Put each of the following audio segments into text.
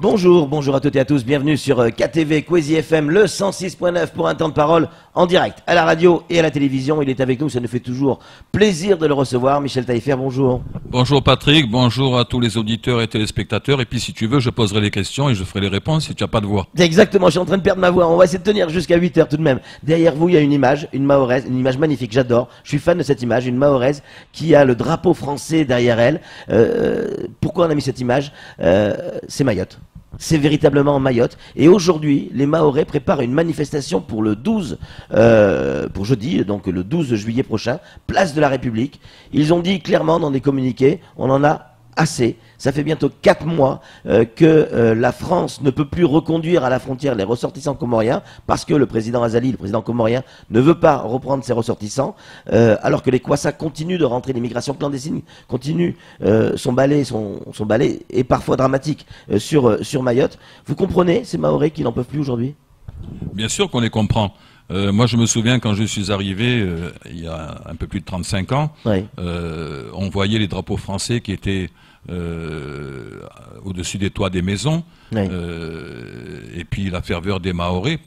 Bonjour, bonjour à toutes et à tous, bienvenue sur KTV Kwezi FM, le 106.9 pour un temps de parole en direct à la radio et à la télévision. Il est avec nous, ça nous fait toujours plaisir de le recevoir. Michel Taillefer, bonjour. Bonjour Patrick, bonjour à tous les auditeurs et téléspectateurs. Et puis si tu veux, je poserai les questions et je ferai les réponses si tu n'as pas de voix. Exactement, je suis en train de perdre ma voix. On va essayer de tenir jusqu'à 8h tout de même. Derrière vous, il y a une image, une mahoraise, une image magnifique, j'adore. Je suis fan de cette image, une mahoraise qui a le drapeau français derrière elle. Pourquoi on a mis cette image? C'est Mayotte. C'est véritablement Mayotte. Et aujourd'hui, les Mahorais préparent une manifestation pour le 12, pour jeudi, donc le 12 juillet prochain, place de la République. Ils ont dit clairement dans des communiqués, on en a assez. Ça fait bientôt 4 mois que la France ne peut plus reconduire à la frontière les ressortissants comoriens parce que le président Azali, le président comorien, ne veut pas reprendre ses ressortissants, alors que les Kwassa continuent de rentrer, l'immigration clandestine continue son balai est parfois dramatique sur Mayotte. Vous comprenez ces Mahorais qui n'en peuvent plus aujourd'hui? Bien sûr qu'on les comprend. Moi, je me souviens quand je suis arrivé, il y a un peu plus de 35 ans, Oui. on voyait les drapeaux français qui étaient au-dessus des toits des maisons, Oui. et puis la ferveur des Mahorais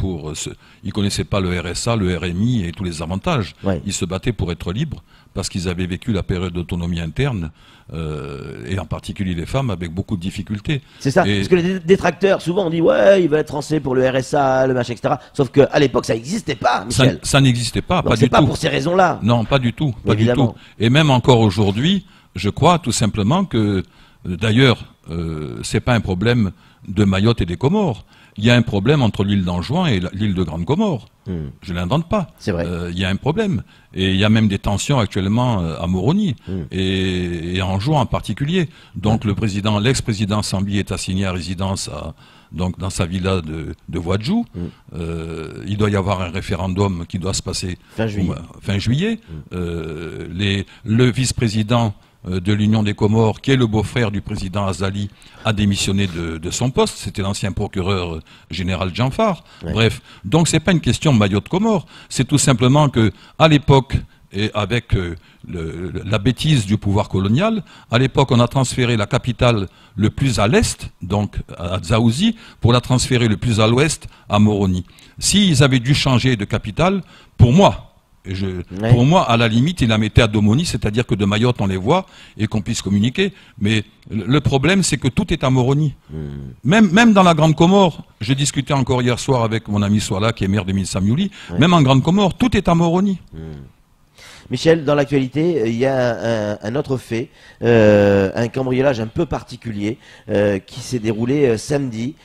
ils connaissaient pas le RSA, le RMI et tous les avantages. Oui. Ils se battaient pour être libres parce qu'ils avaient vécu la période d'autonomie interne, et en particulier les femmes avec beaucoup de difficultés. C'est ça, parce que les détracteurs, souvent on dit ouais, ils veulent être français pour le RSA, le machin, etc. Sauf qu'à l'époque ça n'existait pas, Michel. Ça n'existait pas, Donc pas du c'est pas tout. pour ces raisons-là. Non, pas du tout, pas Évidemment. du tout. Et même encore aujourd'hui, je crois tout simplement que, d'ailleurs, c'est pas un problème de Mayotte et des Comores. Il y a un problème entre l'île d'Anjouan et l'île de Grande Comore. Je l'invente pas. C'est vrai. Il y a un problème. Et il y a même des tensions actuellement à Moroni, et à Anjouan en particulier. Donc l'ex-président Sambi est assigné à résidence donc dans sa villa de Ouadjou. Il doit y avoir un référendum qui doit se passer fin juillet. Le vice-président de l'Union des Comores, qui est le beau-frère du président Azali, a démissionné de son poste. C'était l'ancien procureur général Djanfar. Ouais. Bref, donc c'est pas une question Mayotte-Comores. C'est tout simplement que à l'époque, et avec la bêtise du pouvoir colonial, à l'époque, on a transféré la capitale le plus à l'est, donc à Dzaouzi, pour la transférer le plus à l'ouest, à Moroni. S'ils avaient dû changer de capitale, pour moi, pour moi, à la limite, il la mettait à Domoni, c'est-à-dire que de Mayotte, on les voit et qu'on puisse communiquer. Mais le problème, c'est que tout est à Moroni. Même dans la Grande Comore, j'ai discuté encore hier soir avec mon ami Soala, qui est maire de Milsamiouli, même en Grande Comore, tout est à Moroni. Michel, dans l'actualité, il y a un autre fait, un cambriolage un peu particulier qui s'est déroulé samedi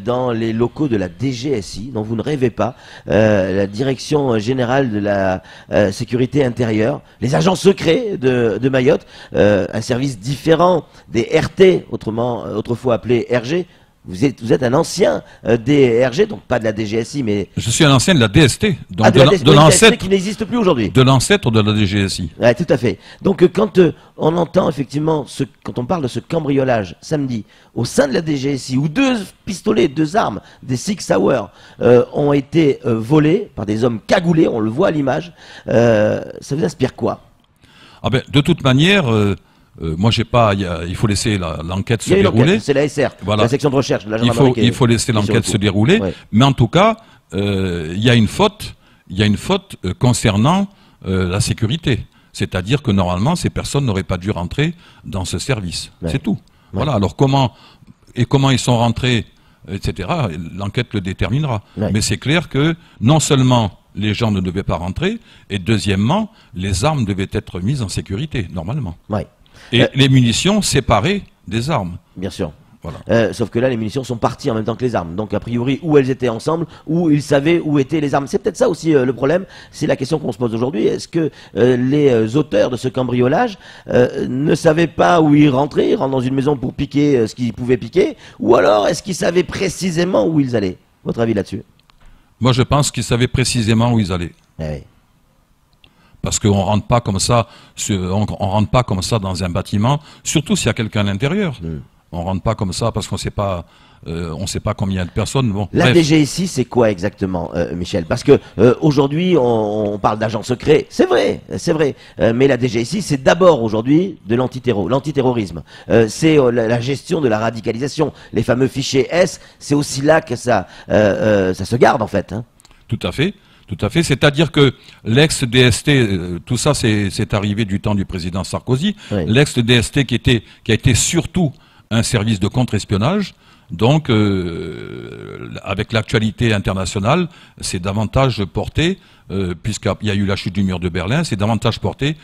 dans les locaux de la DGSI, dont vous ne rêvez pas, la Direction Générale de la Sécurité Intérieure, les agents secrets de Mayotte, un service différent des RT, autrefois appelé RG. Vous êtes un ancien des RG, donc pas de la DGSI, mais... Je suis un ancien de la DST, donc de l'ancêtre qui n'existe plus aujourd'hui. De l'ancêtre de la DGSI. Ouais, tout à fait. Donc quand on entend effectivement, quand on parle de ce cambriolage samedi au sein de la DGSI, où 2 pistolets, 2 armes, des Sig Sauer ont été volés par des hommes cagoulés, on le voit à l'image, ça vous inspire quoi? Ah ben, de toute manière... moi, il faut laisser l'enquête se dérouler. C'est la SR, voilà. La section de recherche de la gendarmerie. Il faut laisser l'enquête se dérouler. Ouais. Mais en tout cas, il y a une faute concernant la sécurité. C'est-à-dire que normalement, ces personnes n'auraient pas dû rentrer dans ce service. Ouais. C'est tout. Ouais. Voilà. Alors comment ils sont rentrés, etc. L'enquête le déterminera. Ouais. Mais c'est clair que non seulement les gens ne devaient pas rentrer, et deuxièmement, les armes devaient être mises en sécurité, normalement. Ouais. Et les munitions séparées des armes. Bien sûr. Voilà. Sauf que là, les munitions sont parties en même temps que les armes. Donc, a priori, où elles étaient ensemble, où ils savaient où étaient les armes. C'est peut-être ça aussi le problème. C'est la question qu'on se pose aujourd'hui. Est-ce que les auteurs de ce cambriolage ne savaient pas où ils rentraient? Ils rentrent dans une maison pour piquer ce qu'ils pouvaient piquer. Ou alors, est-ce qu'ils savaient précisément où ils allaient? Votre avis là-dessus? Moi, je pense qu'ils savaient précisément où ils allaient. Oui. Parce qu'on rentre pas comme ça, on rentre pas comme ça dans un bâtiment, surtout s'il y a quelqu'un à l'intérieur. On rentre pas comme ça parce qu'on sait pas on ne sait pas combien de personnes. Bon, La bref. DGSI, c'est quoi exactement, Michel? Parce que aujourd'hui, on parle d'agents secrets, c'est vrai, mais la DGSI, c'est d'abord aujourd'hui de l'antiterrorisme. C'est la gestion de la radicalisation. Les fameux fichiers S, c'est aussi là que ça se garde en fait. Hein. Tout à fait. Tout à fait. C'est-à-dire que l'ex-DST, tout ça c'est arrivé du temps du président Sarkozy, Oui. l'ex-DST qui a été surtout un service de contre-espionnage, donc avec l'actualité internationale, c'est davantage porté, puisqu'il y a eu la chute du mur de Berlin, c'est davantage porté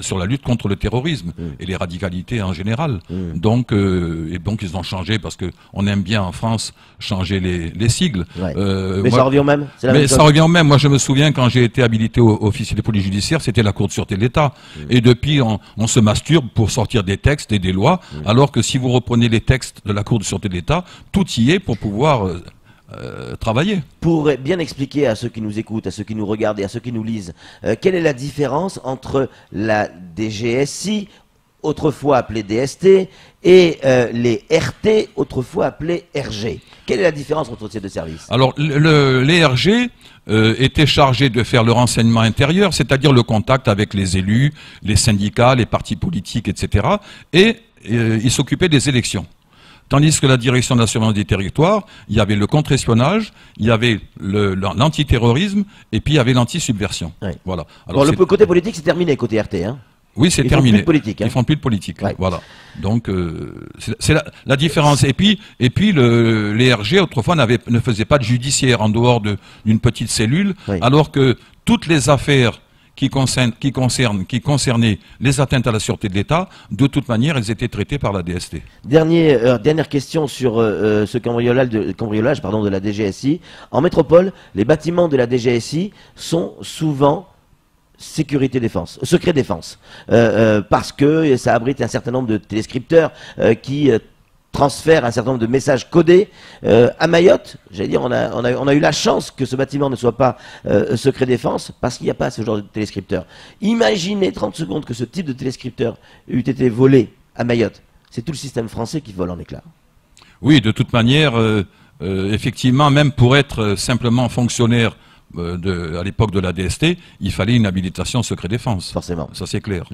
sur la lutte contre le terrorisme et les radicalités en général. Donc, ils ont changé parce que on aime bien en France changer les sigles. Ouais. Mais ça revient au même. C'est la même Mais chose. ça revient au même. Moi, je me souviens quand j'ai été habilité au officier de police judiciaire, c'était la Cour de sûreté de l'État. Et depuis, on se masturbe pour sortir des textes et des lois, alors que si vous reprenez les textes de la Cour de sûreté de l'État, tout y est pour pouvoir travailler. Pour bien expliquer à ceux qui nous écoutent, à ceux qui nous regardent et à ceux qui nous lisent, quelle est la différence entre la DGSI, autrefois appelée DST, et les RT, autrefois appelés RG? Quelle est la différence entre ces deux services? Alors, les RG étaient chargés de faire le renseignement intérieur, c'est-à-dire le contact avec les élus, les syndicats, les partis politiques, etc. Et ils s'occupaient des élections. Tandis que la direction de la surveillance des territoires, il y avait le contre-espionnage, il y avait l'antiterrorisme, et puis il y avait l'anti-subversion. Ouais. Voilà. Alors, Bon, le côté politique, c'est terminé côté RT. Hein. oui, c'est Ils font terminé. plus de politique, hein. Ils font plus de politique. Ouais. Voilà. Donc c'est la différence. Et puis les RG autrefois ne faisaient pas de judiciaire en dehors d'une petite cellule, Oui. alors que toutes les affaires qui concernaient les atteintes à la sûreté de l'État, de toute manière, elles étaient traitées par la DST. Dernière question sur ce cambriolage de la DGSI. En métropole, les bâtiments de la DGSI sont souvent secret défense, parce que ça abrite un certain nombre de téléscripteurs qui transfèrent un certain nombre de messages codés à Mayotte. J'allais dire, on a eu la chance que ce bâtiment ne soit pas secret défense parce qu'il n'y a pas ce genre de téléscripteur. Imaginez 30 secondes que ce type de téléscripteur eût été volé à Mayotte. C'est tout le système français qui vole en éclats. Oui, de toute manière, effectivement, même pour être simplement fonctionnaire à l'époque de la DST, il fallait une habilitation secret défense. Forcément. Ça c'est clair.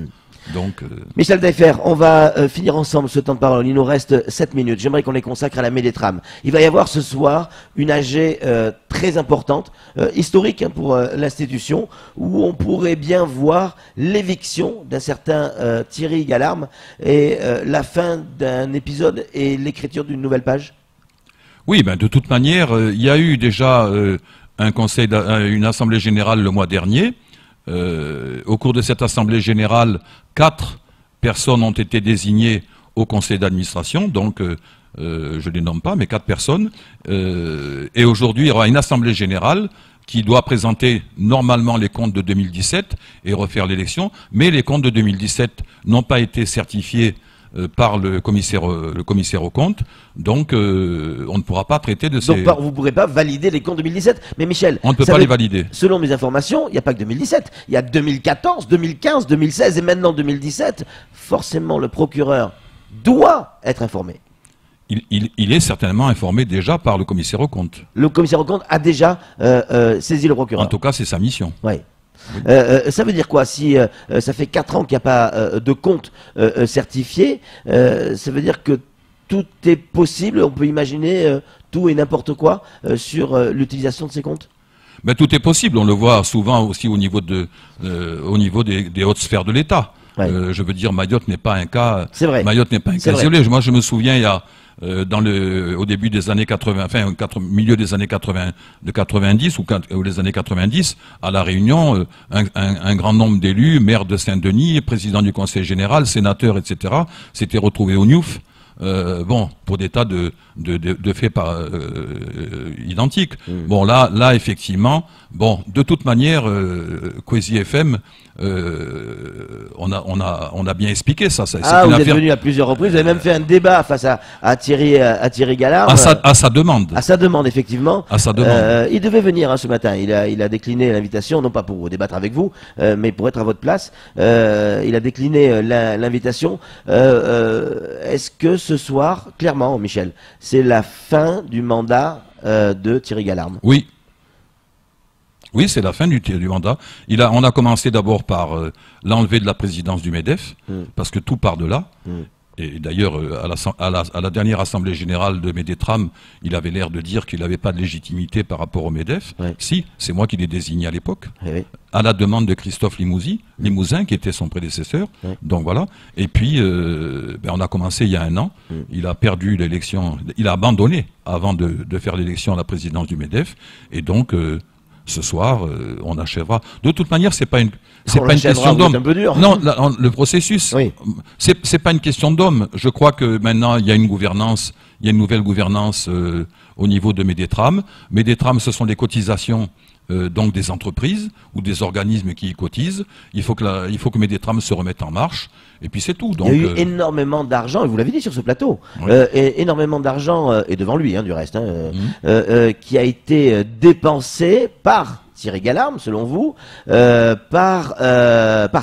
Donc, Michel Taillefer, on va finir ensemble ce temps de parole. Il nous reste 7 minutes. J'aimerais qu'on les consacre à la Médétrame. Il va y avoir ce soir une AG très importante, historique pour l'institution, où on pourrait bien voir l'éviction d'un certain Thierry Gallarme et la fin d'un épisode et l'écriture d'une nouvelle page. oui, ben de toute manière, il y a eu déjà une assemblée générale le mois dernier. Au cours de cette assemblée générale, 4 personnes ont été désignées au conseil d'administration, donc je ne les nomme pas, mais 4 personnes. Et aujourd'hui, il y aura une assemblée générale qui doit présenter normalement les comptes de 2017 et refaire l'élection, mais les comptes de 2017 n'ont pas été certifiés par le commissaire aux comptes, donc on ne pourra pas traiter de ces... Donc vous ne pourrez pas valider les comptes 2017. Mais Michel, On ne peut pas les valider. Selon mes informations, il n'y a pas que 2017. Il y a 2014, 2015, 2016 et maintenant 2017. Forcément, le procureur doit être informé. Il est certainement informé déjà par le commissaire aux comptes. Le commissaire aux comptes a déjà saisi le procureur. En tout cas, c'est sa mission. Oui. Ça veut dire quoi? Si ça fait 4 ans qu'il n'y a pas de compte certifié, ça veut dire que tout est possible, on peut imaginer tout et n'importe quoi sur l'utilisation de ces comptes? Ben, tout est possible, on le voit souvent aussi au niveau des hautes sphères de l'État. Ouais. Je veux dire, Mayotte n'est pas un cas. C'est vrai. Mayotte n'est pas un cas isolé. Moi, je me souviens, il y a au début des années 80, enfin milieu des années 80, de 90 ou les années 90, à La Réunion, un grand nombre d'élus, maire de Saint-Denis, président du Conseil général, sénateur, etc., s'étaient retrouvés au Niouf. Pour des tas de faits identiques. Bon, là, effectivement, de toute manière, Kwesi FM, on a bien expliqué ça. Vous êtes venu à plusieurs reprises, vous avez même fait un débat face à Thierry Gallarme. À sa demande. À sa demande, effectivement. À sa demande. Il devait venir ce matin. Il a décliné l'invitation, non pas pour débattre avec vous, mais pour être à votre place. Il a décliné l'invitation. Est-ce que ce soir, clairement, clairement, Michel, c'est la fin du mandat de Thierry Gallarme. Oui. Oui, c'est la fin du mandat. On a commencé d'abord par l'enlever de la présidence du MEDEF, parce que tout part de là. Et d'ailleurs, à la dernière Assemblée Générale de Médétram, il avait l'air de dire qu'il n'avait pas de légitimité par rapport au MEDEF. Ouais. Si, c'est moi qui l'ai désigné à l'époque, Oui. à la demande de Christophe Limousin, qui était son prédécesseur. Ouais. Donc voilà. Et puis, on a commencé il y a un an. Il a perdu l'élection, il a abandonné avant de faire l'élection à la présidence du MEDEF. Et donc, ce soir, on achèvera. De toute manière, c'est pas une question d'homme. Non, le processus, oui. c'est pas une question d'homme. Je crois que maintenant, il y a une gouvernance, il y a une nouvelle gouvernance au niveau de Médétram. Médétram, ce sont les cotisations donc des entreprises ou des organismes qui y cotisent. Il faut que Médétram se remette en marche. Et puis c'est tout. Donc, il y a eu énormément d'argent, et vous l'avez dit sur ce plateau, oui. énormément d'argent, et devant lui, du reste, qui a été dépensé par Thierry Gallarme, selon vous, par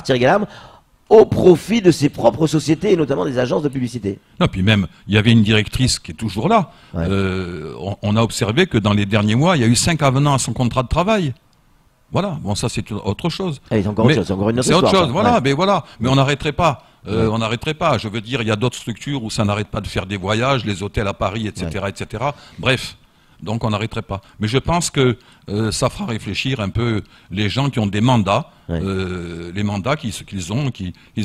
Thierry Gallarme, au profit de ses propres sociétés, et notamment des agences de publicité. Non, puis même, il y avait une directrice qui est toujours là. Ouais. On a observé que dans les derniers mois, il y a eu 5 avenants à son contrat de travail. Voilà, bon, ça c'est autre chose. C'est encore autre chose, c'est encore une autre histoire. C'est autre chose, ça. voilà, Ouais. mais voilà. Mais on n'arrêterait pas. On n'arrêterait pas. Je veux dire, il y a d'autres structures où ça n'arrête pas de faire des voyages, les hôtels à Paris, etc., etc. Bref, donc on n'arrêterait pas. Mais je pense que ça fera réfléchir un peu les gens qui ont des mandats, les mandats qu'ils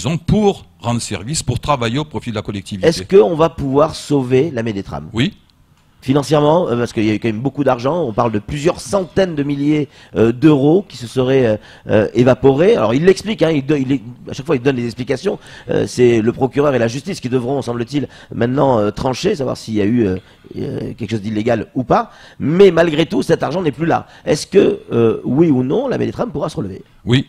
ont pour rendre service, pour travailler au profit de la collectivité. Est-ce qu'on va pouvoir sauver la Médétram? Oui. Financièrement, parce qu'il y a eu quand même beaucoup d'argent, on parle de plusieurs centaines de milliers d'euros qui se seraient évaporés. Alors il l'explique, à chaque fois il donne des explications. C'est le procureur et la justice qui devront, semble-t-il, maintenant trancher, savoir s'il y a eu quelque chose d'illégal ou pas. Mais malgré tout, cet argent n'est plus là. Est-ce que, oui ou non, la Médétram pourra se relever? Oui.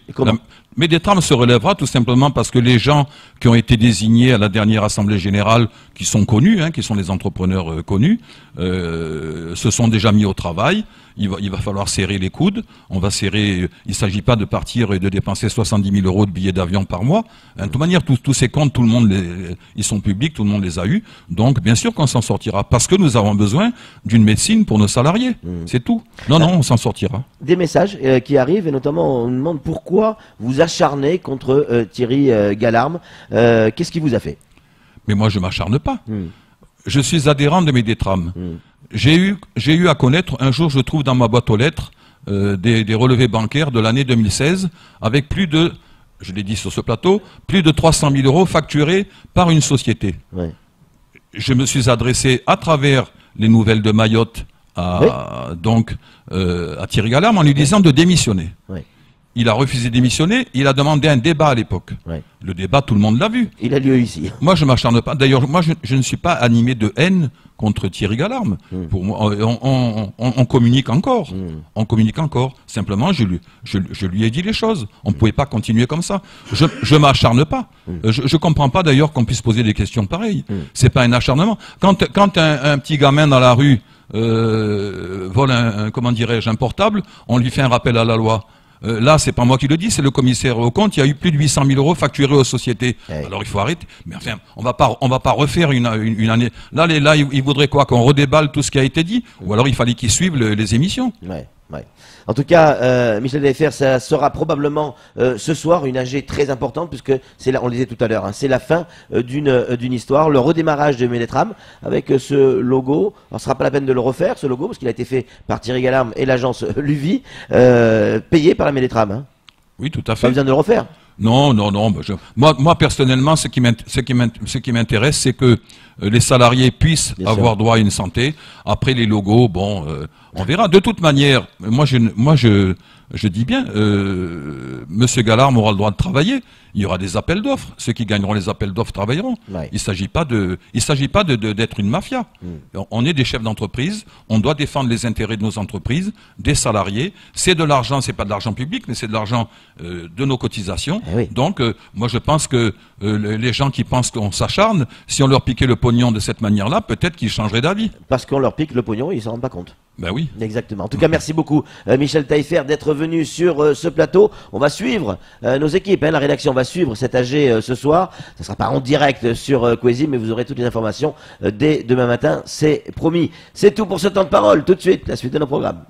Médétram se relèvera tout simplement parce que les gens qui ont été désignés à la dernière Assemblée Générale, qui sont connus, qui sont des entrepreneurs connus, se sont déjà mis au travail. Il va falloir serrer les coudes. On va serrer. Il ne s'agit pas de partir et de dépenser 70 000 euros de billets d'avion par mois. De toute manière, tous ces comptes, tout le monde ils sont publics, tout le monde les a eus. Donc, bien sûr qu'on s'en sortira parce que nous avons besoin d'une médecine pour nos salariés. C'est tout. Non, on s'en sortira. Des messages qui arrivent, et notamment on nous demande pourquoi vous acharnez contre Thierry Gallarme. Qu'est-ce qu'il vous a fait? Mais moi, je m'acharne pas. Je suis adhérent de Médétram. J'ai eu à connaître, un jour je trouve dans ma boîte aux lettres des relevés bancaires de l'année 2016 avec plus de, je l'ai dit sur ce plateau, plus de 300 000 euros facturés par une société. Ouais. Je me suis adressé à travers les nouvelles de Mayotte à Thierry Gallarme en lui disant de démissionner. Ouais. Il a refusé de démissionner, il a demandé un débat à l'époque. Ouais. Le débat, tout le monde l'a vu. Il a lieu ici. Moi, je m'acharne pas. D'ailleurs, moi, je ne suis pas animé de haine contre Thierry Gallarme. Pour moi, on communique encore. On communique encore. Simplement, je lui ai dit les choses. On ne pouvait pas continuer comme ça. Je m'acharne pas. Je comprends pas d'ailleurs qu'on puisse poser des questions pareilles. C'est pas un acharnement. Quand un petit gamin dans la rue vole comment dirais-je, un portable, on lui fait un rappel à la loi. Là, c'est pas moi qui le dis, c'est le commissaire au compte. Il y a eu plus de 800 000 euros facturés aux sociétés. Ouais. Alors il faut arrêter. Mais enfin, on va pas refaire une année. Là, il voudrait quoi, qu'on redéballe tout ce qui a été dit, ou alors il fallait qu'ils suivent les émissions. Ouais. En tout cas, Michel Delfert, ça sera probablement ce soir une AG très importante, puisque c'est là, on le disait tout à l'heure, c'est la fin d'une histoire, le redémarrage de Médétram avec ce logo. Alors, ce sera pas la peine de le refaire, ce logo, parce qu'il a été fait par Thierry Gallarme et l'agence Luvi, payé par la Médétram. Oui, tout à fait. Pas besoin de le refaire. Non. Moi, personnellement, ce qui m'intéresse, c'est que les salariés puissent avoir droit à une santé. Après, les logos, on verra. De toute manière, moi, je dis bien, Monsieur Gallarme aura le droit de travailler. Il y aura des appels d'offres. Ceux qui gagneront les appels d'offres travailleront. Ouais. Il s'agit pas d'être une mafia. On est des chefs d'entreprise. On doit défendre les intérêts de nos entreprises, des salariés. C'est de l'argent, c'est pas de l'argent public, mais c'est de l'argent de nos cotisations. Eh oui. Donc, moi, je pense que les gens qui pensent qu'on s'acharne, si on leur piquait le pognon de cette manière-là, peut-être qu'ils changeraient d'avis. Parce qu'on leur pique le pognon, ils s'en rendent pas compte. Ben oui. Exactement. En tout cas, merci beaucoup Michel Taillefer d'être venu sur ce plateau. On va suivre nos équipes, la rédaction va suivre cet AG ce soir. Ça sera pas en direct sur Quasi, mais vous aurez toutes les informations dès demain matin, c'est promis. C'est tout pour ce temps de parole. Tout de suite, la suite de nos programmes.